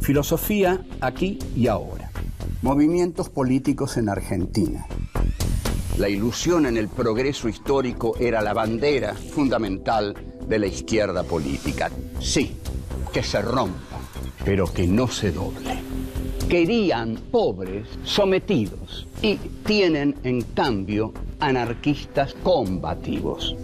Filosofía aquí y ahora. Movimientos políticos en Argentina. La ilusión en el progreso histórico era la bandera fundamental de la izquierda política. Sí, que se rompa, pero que no se doble. Querían pobres sometidos y tienen, en cambio, anarquistas combativos.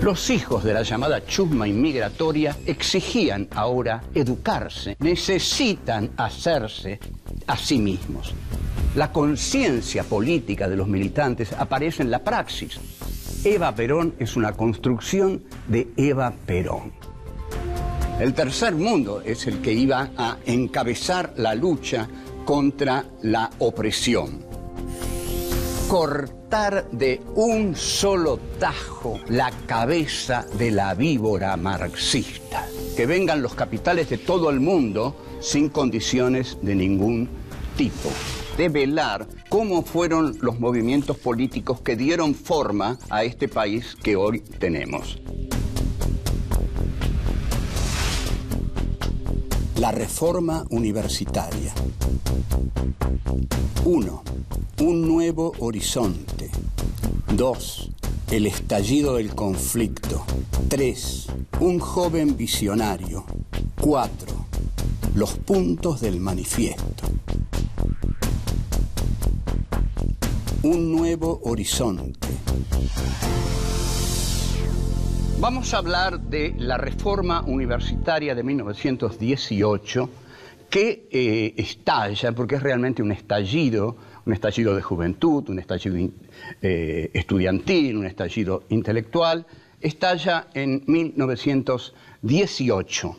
Los hijos de la llamada chusma inmigratoria exigían ahora educarse, necesitan hacerse a sí mismos. La conciencia política de los militantes aparece en la praxis. Eva Perón es una construcción de Eva Perón. El tercer mundo es el que iba a encabezar la lucha contra la opresión. Cortar de un solo tajo la cabeza de la víbora marxista. Que vengan los capitales de todo el mundo sin condiciones de ningún tipo. Develar cómo fueron los movimientos políticos que dieron forma a este país que hoy tenemos. La reforma universitaria. 1. Un nuevo horizonte. 2. El estallido del conflicto. 3. Un joven visionario. 4. Los puntos del manifiesto. Un nuevo horizonte. Vamos a hablar de la reforma universitaria de 1918 que estalla, porque es realmente un estallido de juventud, un estallido estudiantil, un estallido intelectual, estalla en 1918.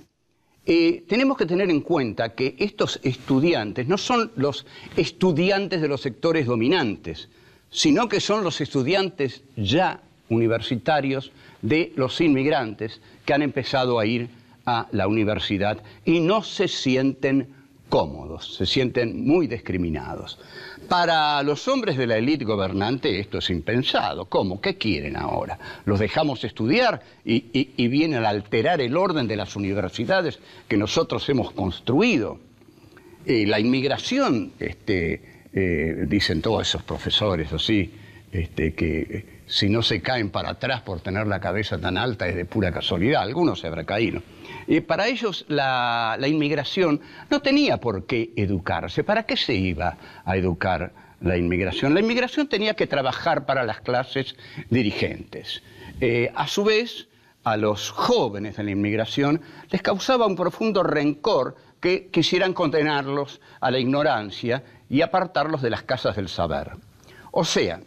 Tenemos que tener en cuenta que estos estudiantes no son los estudiantes de los sectores dominantes, sino que son los estudiantes ya universitarios de los inmigrantes que han empezado a ir a la universidad y no se sienten cómodos, se sienten muy discriminados. Para los hombres de la élite gobernante esto es impensado. ¿Cómo? ¿Qué quieren ahora? ¿Los dejamos estudiar y vienen a alterar el orden de las universidades que nosotros hemos construido? La inmigración, dicen todos esos profesores así, que si no se caen para atrás por tener la cabeza tan alta es de pura casualidad, algunos se habrán caído. Para ellos la inmigración no tenía por qué educarse. ¿Para qué se iba a educar la inmigración? La inmigración tenía que trabajar para las clases dirigentes. A su vez, a los jóvenes de la inmigración les causaba un profundo rencor que quisieran condenarlos a la ignorancia y apartarlos de las casas del saber. O sea,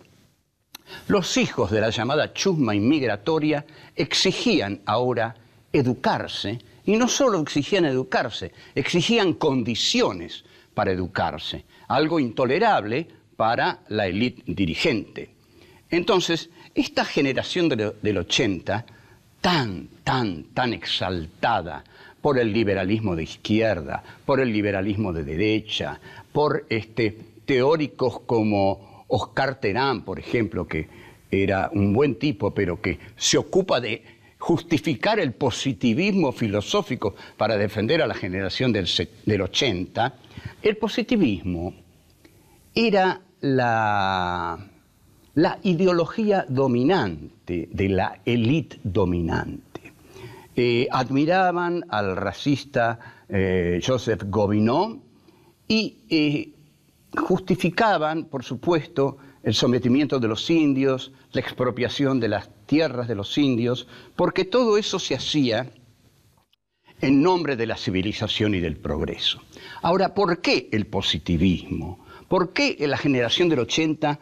los hijos de la llamada chusma inmigratoria exigían ahora educarse, y no solo exigían educarse, exigían condiciones para educarse, algo intolerable para la élite dirigente. Entonces, esta generación del 80, tan exaltada por el liberalismo de izquierda, por el liberalismo de derecha, por teóricos como Oscar Terán, por ejemplo, que era un buen tipo, pero que se ocupa de justificar el positivismo filosófico para defender a la generación del 80, el positivismo era la ideología dominante de la élite dominante. Admiraban al racista Joseph Gobineau y justificaban, por supuesto, el sometimiento de los indios, la expropiación de las tierras de los indios, porque todo eso se hacía en nombre de la civilización y del progreso. Ahora, ¿por qué el positivismo? ¿Por qué la generación del 80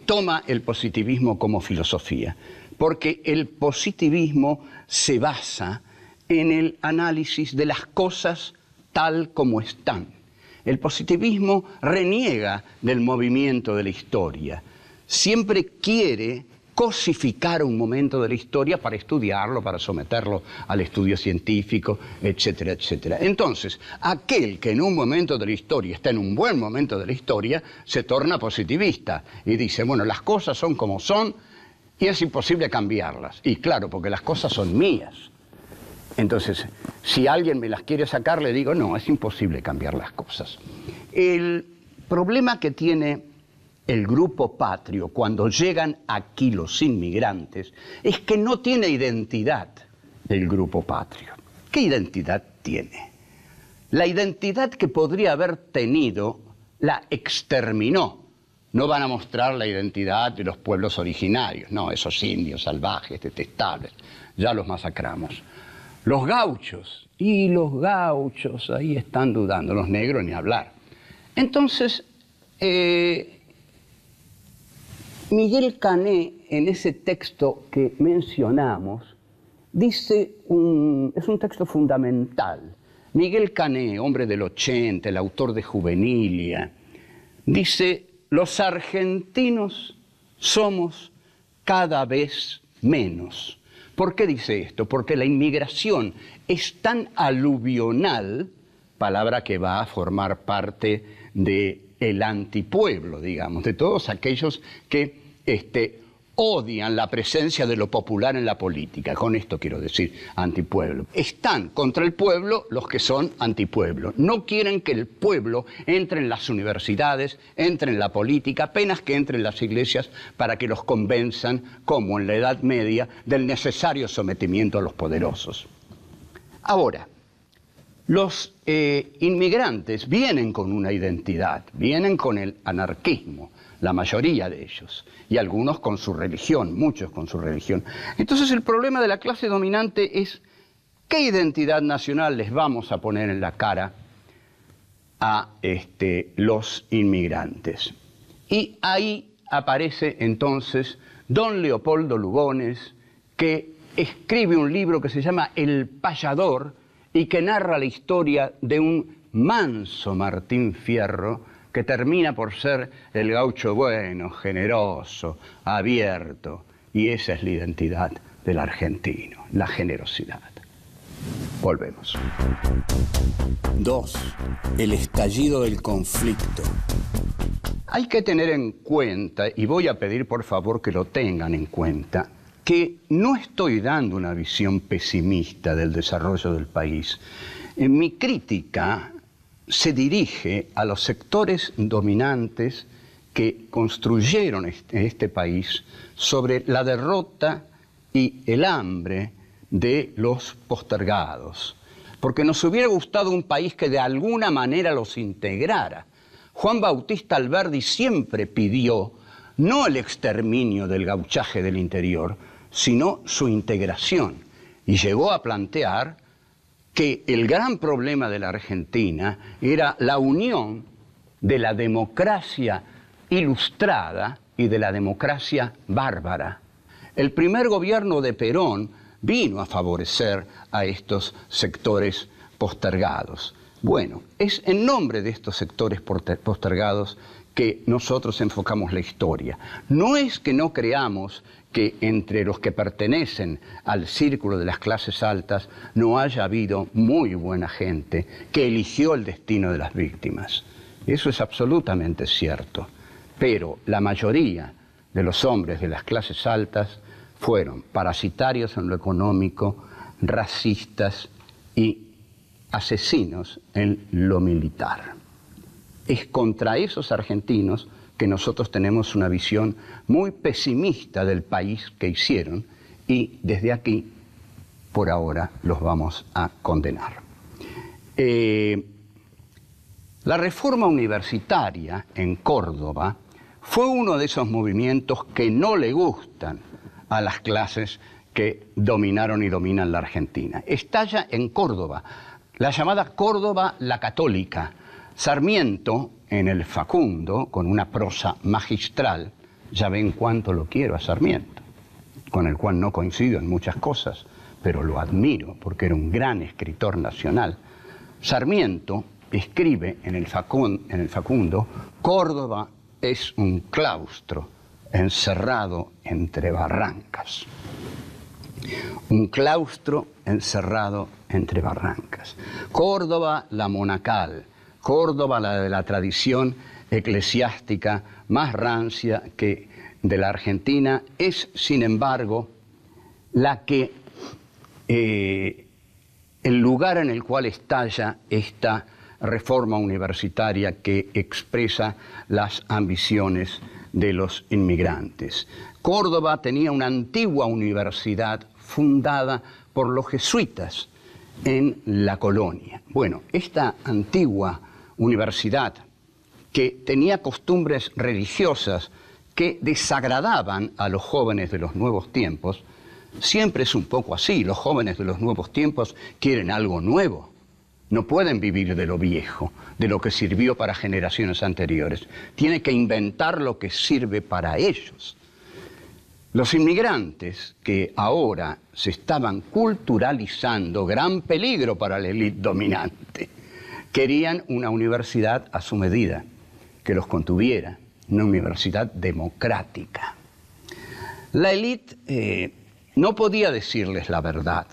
toma el positivismo como filosofía? Porque el positivismo se basa en el análisis de las cosas tal como están. El positivismo reniega del movimiento de la historia. Siempre quiere cosificar un momento de la historia para estudiarlo, para someterlo al estudio científico, etcétera, etcétera. Entonces, aquel que en un momento de la historia está en un buen momento de la historia, se torna positivista y dice, bueno, las cosas son como son y es imposible cambiarlas. Y claro, porque las cosas son mías. Entonces, si alguien me las quiere sacar, le digo, no, es imposible cambiar las cosas. El problema que tiene el grupo patrio cuando llegan aquí los inmigrantes es que no tiene identidad el grupo patrio. ¿Qué identidad tiene? La identidad que podría haber tenido la exterminó. No van a mostrar la identidad de los pueblos originarios, no, esos indios salvajes, detestables, ya los masacramos. Los gauchos, y los gauchos ahí están dudando, los negros ni hablar. Entonces, Miguel Cané, en ese texto que mencionamos, dice, es un texto fundamental. Miguel Cané, hombre del 80, el autor de Juvenilia, dice, los argentinos somos cada vez menos. ¿Por qué dice esto? Porque la inmigración es tan aluvional, palabra que va a formar parte del antipueblo, digamos, de todos aquellos que odian la presencia de lo popular en la política. Con esto quiero decir antipueblo. Están contra el pueblo los que son antipueblo. No quieren que el pueblo entre en las universidades, entre en la política, apenas que entre en las iglesias para que los convenzan, como en la Edad Media, del necesario sometimiento a los poderosos. Ahora, los inmigrantes vienen con una identidad, vienen con el anarquismo, la mayoría de ellos, y algunos con su religión, muchos con su religión. Entonces el problema de la clase dominante es qué identidad nacional les vamos a poner en la cara a los inmigrantes. Y ahí aparece entonces don Leopoldo Lugones, que escribe un libro que se llama El Payador y que narra la historia de un manso Martín Fierro que termina por ser el gaucho bueno, generoso, abierto, y esa es la identidad del argentino, la generosidad. Volvemos. 2. El estallido del conflicto. Hay que tener en cuenta, y voy a pedir por favor que lo tengan en cuenta, que no estoy dando una visión pesimista del desarrollo del país. En mi crítica se dirige a los sectores dominantes que construyeron este país sobre la derrota y el hambre de los postergados. Porque nos hubiera gustado un país que de alguna manera los integrara. Juan Bautista Alberdi siempre pidió no el exterminio del gauchaje del interior, sino su integración. Y llegó a plantear que el gran problema de la Argentina era la unión de la democracia ilustrada y de la democracia bárbara. El primer gobierno de Perón vino a favorecer a estos sectores postergados. Bueno, es en nombre de estos sectores postergados que nosotros enfocamos la historia. No es que no creamos que entre los que pertenecen al círculo de las clases altas no haya habido muy buena gente que eligió el destino de las víctimas. Eso es absolutamente cierto. Pero la mayoría de los hombres de las clases altas fueron parasitarios en lo económico, racistas y asesinos en lo militar. Es contra esos argentinos que nosotros tenemos una visión muy pesimista del país que hicieron y desde aquí, por ahora, los vamos a condenar. La reforma universitaria en Córdoba fue uno de esos movimientos que no le gustan a las clases que dominaron y dominan la Argentina. Estalla en Córdoba, la llamada Córdoba la Católica. Sarmiento, en el Facundo, con una prosa magistral, ya ven cuánto lo quiero a Sarmiento, con el cual no coincido en muchas cosas, pero lo admiro porque era un gran escritor nacional. Sarmiento escribe en el Facundo, Córdoba es un claustro encerrado entre barrancas. Un claustro encerrado entre barrancas. Córdoba la monacal, Córdoba la de la tradición eclesiástica más rancia que de la Argentina, es sin embargo la que el lugar en el cual estalla esta reforma universitaria que expresa las ambiciones de los inmigrantes. Córdoba tenía una antigua universidad fundada por los jesuitas en la colonia. Bueno, esta antigua universidad, que tenía costumbres religiosas que desagradaban a los jóvenes de los nuevos tiempos, siempre es un poco así. Los jóvenes de los nuevos tiempos quieren algo nuevo. No pueden vivir de lo viejo, de lo que sirvió para generaciones anteriores. Tienen que inventar lo que sirve para ellos. Los inmigrantes que ahora se estaban culturalizando, gran peligro para la élite dominante, querían una universidad a su medida, que los contuviera, una universidad democrática. La élite no podía decirles la verdad.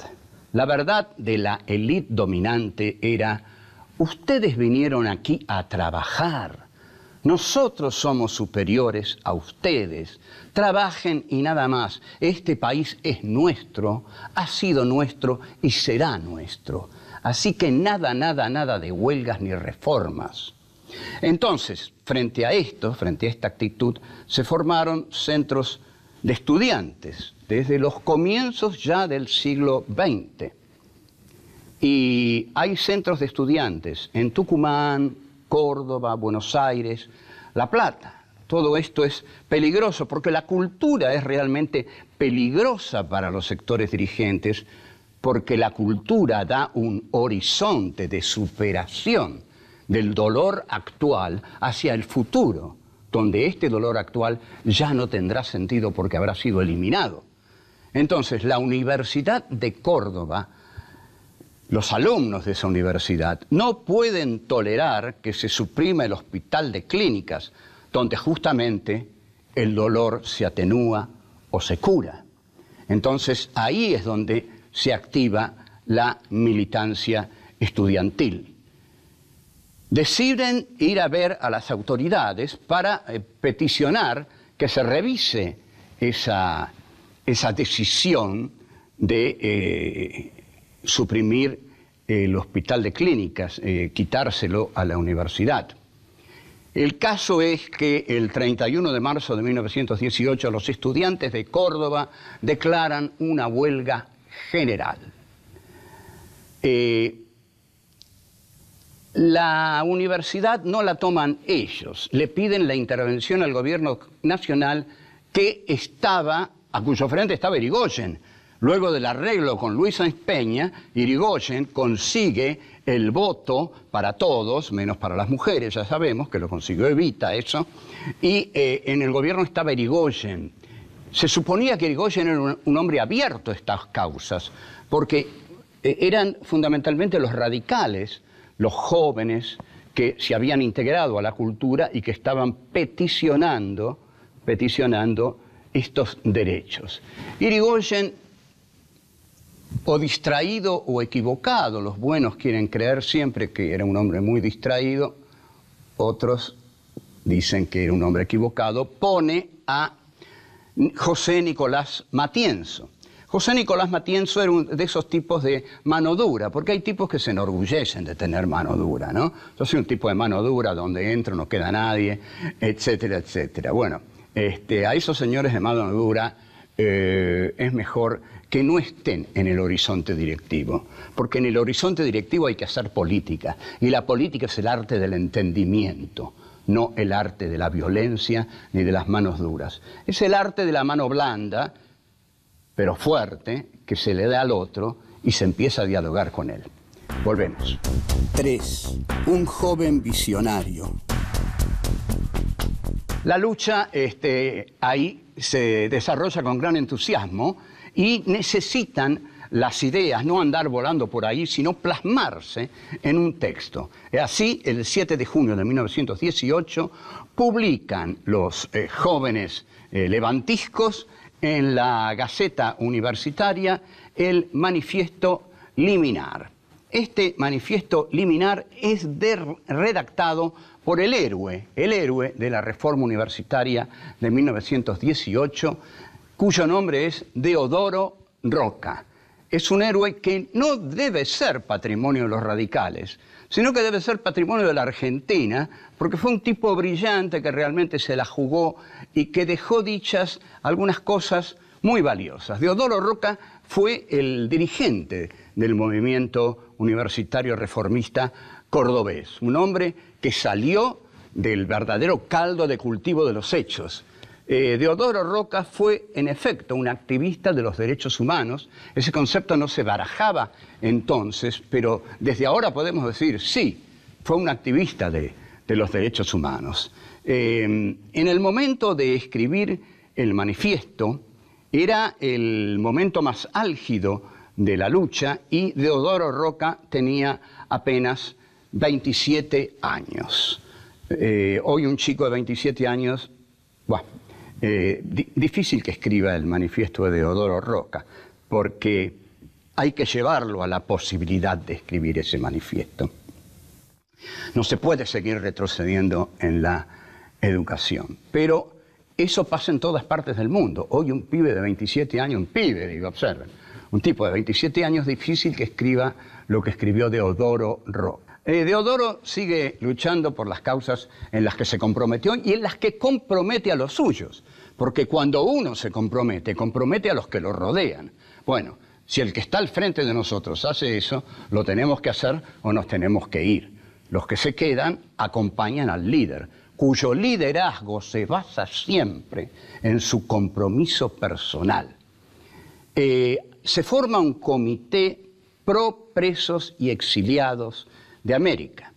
La verdad de la élite dominante era: ustedes vinieron aquí a trabajar. Nosotros somos superiores a ustedes. Trabajen y nada más. Este país es nuestro, ha sido nuestro y será nuestro. Así que nada, nada, nada de huelgas ni reformas. Entonces, frente a esto, frente a esta actitud, se formaron centros de estudiantes desde los comienzos ya del siglo XX. Y hay centros de estudiantes en Tucumán, Córdoba, Buenos Aires, La Plata. Todo esto es peligroso porque la cultura es realmente peligrosa para los sectores dirigentes, porque la cultura da un horizonte de superación del dolor actual hacia el futuro, donde este dolor actual ya no tendrá sentido porque habrá sido eliminado. Entonces, la Universidad de Córdoba, los alumnos de esa universidad, no pueden tolerar que se suprima el Hospital de Clínicas, donde justamente el dolor se atenúa o se cura. Entonces, ahí es donde se activa la militancia estudiantil. Deciden ir a ver a las autoridades para peticionar que se revise esa decisión de suprimir el Hospital de Clínicas, quitárselo a la universidad. El caso es que el 31 de marzo de 1918 los estudiantes de Córdoba declaran una huelga general. La universidad no la toman ellos, le piden la intervención al gobierno nacional a cuyo frente estaba Irigoyen. Luego del arreglo con Luis Sáenz Peña, Irigoyen consigue el voto para todos, menos para las mujeres, ya sabemos que lo consiguió Evita eso, y en el gobierno estaba Irigoyen. Se suponía que Irigoyen era un hombre abierto a estas causas, porque eran fundamentalmente los radicales, los jóvenes que se habían integrado a la cultura y que estaban peticionando estos derechos. Irigoyen, o distraído o equivocado, los buenos quieren creer siempre que era un hombre muy distraído, otros dicen que era un hombre equivocado, pone a José Nicolás Matienzo. José Nicolás Matienzo era de esos tipos de mano dura, porque hay tipos que se enorgullecen de tener mano dura, ¿no? Yo soy un tipo de mano dura donde entro, no queda nadie, etcétera, etcétera. Bueno, a esos señores de mano dura es mejor que no estén en el horizonte directivo, porque en el horizonte directivo hay que hacer política, y la política es el arte del entendimiento, no el arte de la violencia ni de las manos duras. Es el arte de la mano blanda, pero fuerte, que se le da al otro y se empieza a dialogar con él. Volvemos. 3. Un joven visionario. La lucha ahí se desarrolla con gran entusiasmo y necesitan las ideas, no andar volando por ahí, sino plasmarse en un texto. Así, el 7 de junio de 1918, publican los jóvenes levantiscos en la Gaceta Universitaria el Manifiesto Liminar. Este Manifiesto Liminar es redactado por el héroe de la Reforma Universitaria de 1918, cuyo nombre es Deodoro Roca. es un héroe que no debe ser patrimonio de los radicales, sino que debe ser patrimonio de la Argentina, porque fue un tipo brillante que realmente se la jugó y que dejó dichas algunas cosas muy valiosas. Deodoro Roca fue el dirigente del movimiento universitario reformista cordobés, un hombre que salió del verdadero caldo de cultivo de los hechos. Deodoro Roca fue, en efecto, un activista de los derechos humanos. Ese concepto no se barajaba entonces, pero desde ahora podemos decir, sí, fue un activista de los derechos humanos. En el momento de escribir el manifiesto, era el momento más álgido de la lucha y Deodoro Roca tenía apenas 27 años. Hoy un chico de 27 años, difícil que escriba el manifiesto de Deodoro Roca, porque hay que llevarlo a la posibilidad de escribir ese manifiesto. No se puede seguir retrocediendo en la educación, pero eso pasa en todas partes del mundo. Hoy un pibe de 27 años, observen, un tipo de 27 años, difícil que escriba lo que escribió Deodoro Roca. Deodoro sigue luchando por las causas en las que se comprometió y en las que compromete a los suyos, porque cuando uno se compromete, compromete a los que lo rodean. Bueno, si el que está al frente de nosotros hace eso, lo tenemos que hacer o nos tenemos que ir. Los que se quedan acompañan al líder, cuyo liderazgo se basa siempre en su compromiso personal. Se forma un comité pro presos y exiliados de América,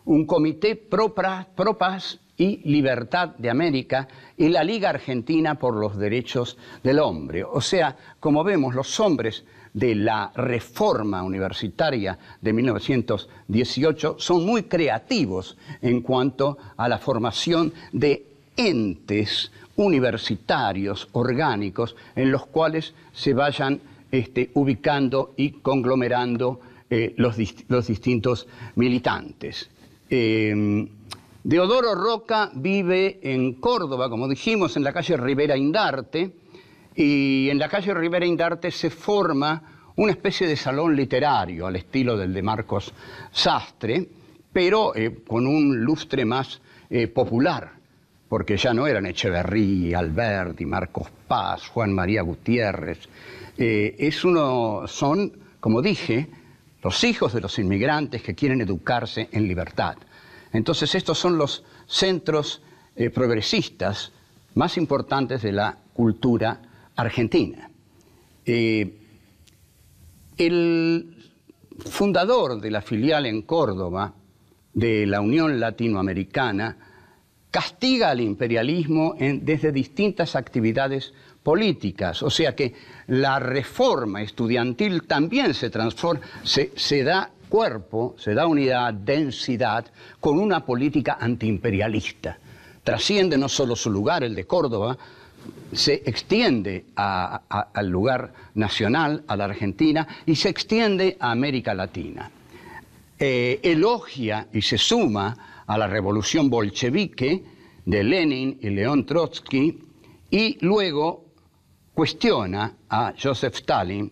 un comité pro paz y libertad de América y la Liga Argentina por los Derechos del Hombre. O sea, como vemos, los hombres de la reforma universitaria de 1918 son muy creativos en cuanto a la formación de entes universitarios orgánicos en los cuales se vayan ubicando y conglomerando los distintos militantes. Deodoro Roca vive en Córdoba, como dijimos, en la calle Rivera Indarte, y en la calle Rivera Indarte se forma una especie de salón literario al estilo del de Marcos Sastre, pero con un lustre más popular, porque ya no eran Echeverrí, Alberti, Marcos Paz, Juan María Gutiérrez. Son, como dije, los hijos de los inmigrantes que quieren educarse en libertad. Entonces estos son los centros progresistas más importantes de la cultura argentina. El fundador de la filial en Córdoba de la Unión Latinoamericana castiga al imperialismo desde distintas actividades políticas, o sea que la reforma estudiantil también se transforma, se da cuerpo, se da unidad, densidad, con una política antiimperialista. Trasciende no solo su lugar, el de Córdoba, se extiende al lugar nacional, a la Argentina, y se extiende a América Latina. Elogia y se suma a la revolución bolchevique de Lenin y León Trotsky, y luego cuestiona a Joseph Stalin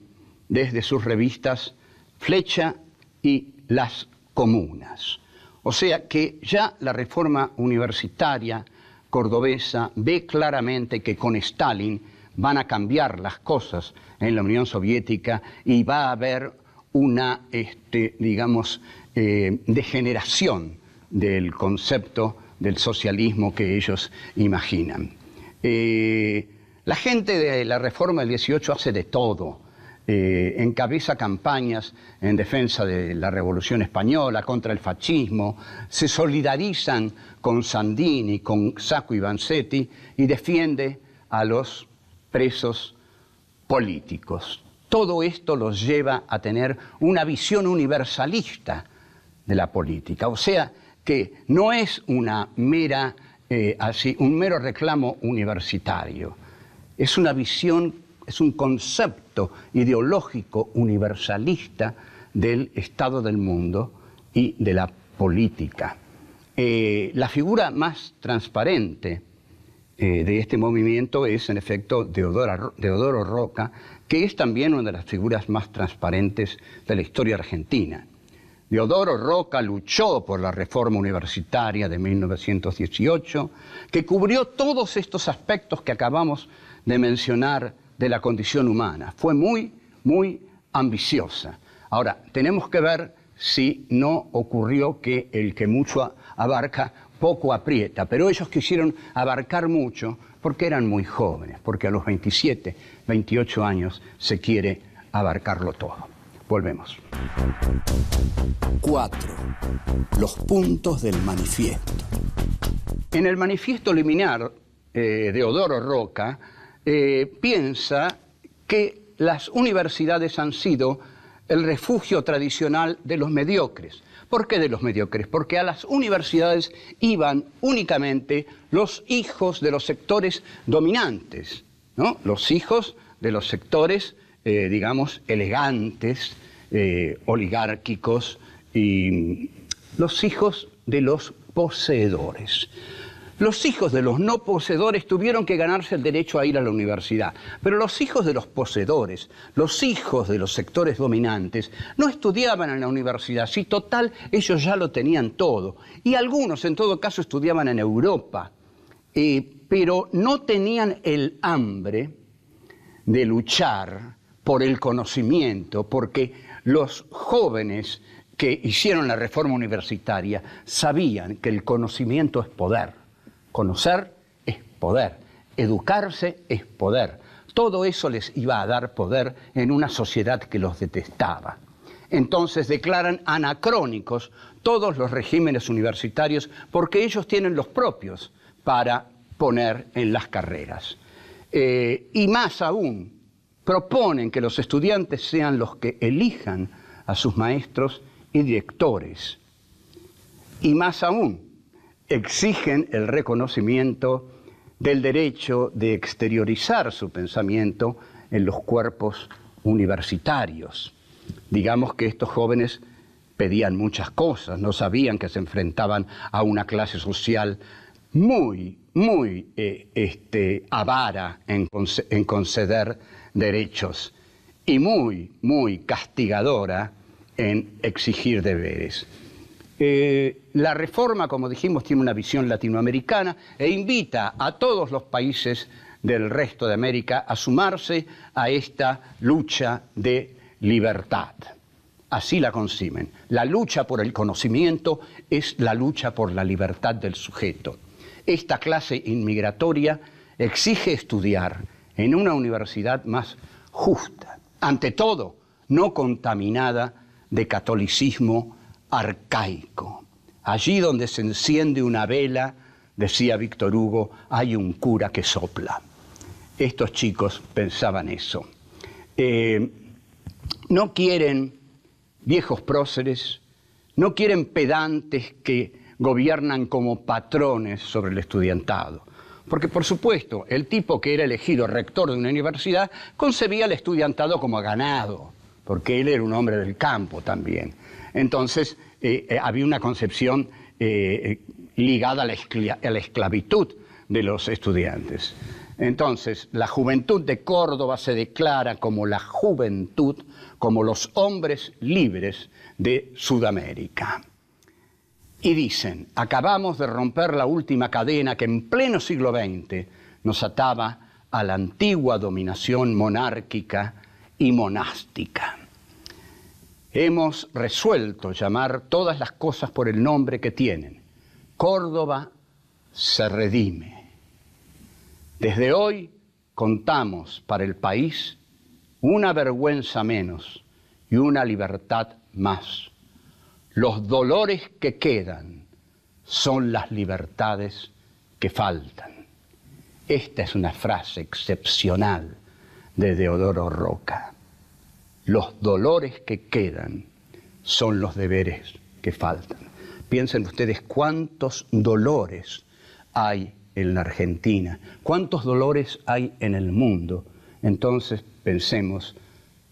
desde sus revistas Flecha y Las Comunas. O sea que ya la reforma universitaria cordobesa ve claramente que con Stalin van a cambiar las cosas en la Unión Soviética y va a haber una, degeneración del concepto del socialismo que ellos imaginan. La gente de la reforma del 18 hace de todo. Encabeza campañas en defensa de la Revolución Española, contra el fascismo, se solidarizan con Sandini, con Sacco y Vanzetti y defiende a los presos políticos. Todo esto los lleva a tener una visión universalista de la política, o sea que no es una mera, un mero reclamo universitario, es una visión, es un concepto ideológico universalista del estado del mundo y de la política. La figura más transparente de este movimiento es, en efecto, Deodoro Roca, que es también una de las figuras más transparentes de la historia argentina. Deodoro Roca luchó por la reforma universitaria de 1918, que cubrió todos estos aspectos que acabamos de mencionar de la condición humana. Fue muy, muy ambiciosa. Ahora, tenemos que ver si no ocurrió que el que mucho abarca, poco aprieta, pero ellos quisieron abarcar mucho porque eran muy jóvenes, porque a los 27, 28 años se quiere abarcarlo todo. Volvemos. 4. Los puntos del manifiesto. En el manifiesto liminar, Deodoro Roca piensa que las universidades han sido el refugio tradicional de los mediocres. ¿Por qué de los mediocres? Porque a las universidades iban únicamente los hijos de los sectores dominantes, ¿no? Los hijos de los sectores, digamos, elegantes, oligárquicos, y los hijos de los poseedores. Los hijos de los no poseedores tuvieron que ganarse el derecho a ir a la universidad, pero los hijos de los poseedores, los hijos de los sectores dominantes, no estudiaban en la universidad, sí, total, ellos ya lo tenían todo. Y algunos, en todo caso, estudiaban en Europa, pero no tenían el hambre de luchar por el conocimiento, porque los jóvenes que hicieron la reforma universitaria sabían que el conocimiento es poder. Conocer es poder, educarse es poder. Todo eso les iba a dar poder en una sociedad que los detestaba. Entonces declaran anacrónicos todos los regímenes universitarios porque ellos tienen los propios para poner en las carreras. Y más aún, proponen que los estudiantes sean los que elijan a sus maestros y directores. Y más aún, exigen el reconocimiento del derecho de exteriorizar su pensamiento en los cuerpos universitarios. Digamos que estos jóvenes pedían muchas cosas, no sabían que se enfrentaban a una clase social muy avara en conceder derechos y muy castigadora en exigir deberes. La reforma, como dijimos, tiene una visión latinoamericana e invita a todos los países del resto de América a sumarse a esta lucha de libertad. Así la conciben. La lucha por el conocimiento es la lucha por la libertad del sujeto. Esta clase inmigratoria exige estudiar en una universidad más justa, ante todo, no contaminada de catolicismo arcaico. Allí donde se enciende una vela, decía Víctor Hugo, hay un cura que sopla. Estos chicos pensaban eso. No quieren viejos próceres, no quieren pedantes que gobiernan como patrones sobre el estudiantado. Porque, por supuesto, el tipo que era elegido rector de una universidad concebía al estudiantado como ganado, porque él era un hombre del campo también. Entonces, había una concepción ligada a la esclavitud de los estudiantes. Entonces, la juventud de Córdoba se declara como la juventud, como los hombres libres de Sudamérica. Y dicen, acabamos de romper la última cadena que en pleno siglo XX nos ataba a la antigua dominación monárquica y monástica. Hemos resuelto llamar todas las cosas por el nombre que tienen. Córdoba se redime. Desde hoy contamos para el país una vergüenza menos y una libertad más. Los dolores que quedan son las libertades que faltan. Esta es una frase excepcional de Deodoro Roca. Los dolores que quedan son los deberes que faltan. Piensen ustedes cuántos dolores hay en la Argentina, cuántos dolores hay en el mundo. Entonces pensemos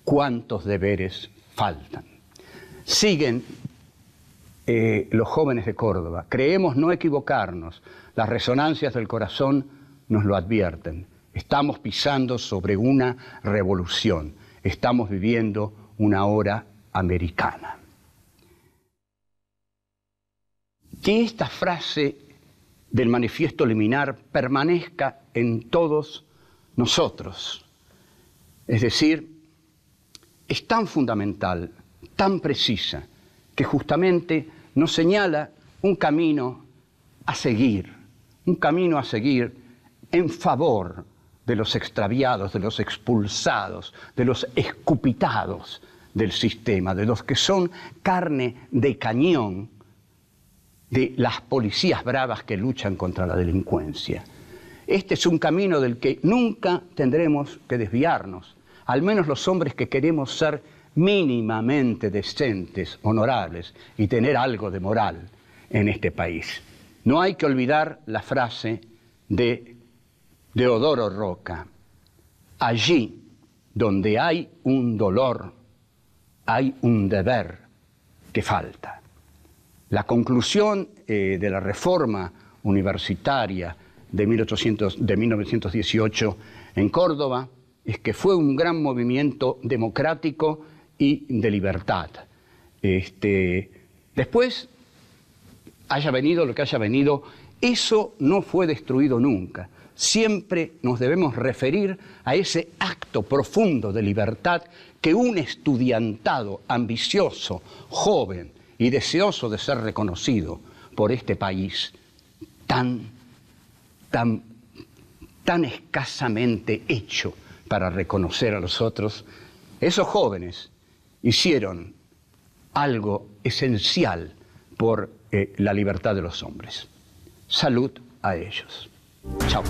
cuántos deberes faltan. Siguen los jóvenes de Córdoba. Creemos no equivocarnos. Las resonancias del corazón nos lo advierten. Estamos pisando sobre una revolución. Estamos viviendo una hora americana. Que esta frase del manifiesto liminar permanezca en todos nosotros. Es decir, es tan fundamental, tan precisa, que justamente nos señala un camino a seguir en favor de los extraviados, de los expulsados, de los escupitados del sistema, de los que son carne de cañón de las policías bravas que luchan contra la delincuencia. Este es un camino del que nunca tendremos que desviarnos, al menos los hombres que queremos ser mínimamente decentes, honorables y tener algo de moral en este país. No hay que olvidar la frase de Deodoro Roca: allí donde hay un dolor, hay un deber que falta. La conclusión de la reforma universitaria de 1918 en Córdoba es que fue un gran movimiento democrático y de libertad. Después, haya venido lo que haya venido, eso no fue destruido nunca. Siempre nos debemos referir a ese acto profundo de libertad que un estudiantado ambicioso, joven y deseoso de ser reconocido por este país tan escasamente hecho para reconocer a los otros, esos jóvenes hicieron algo esencial por la libertad de los hombres. Salud a ellos. Chao.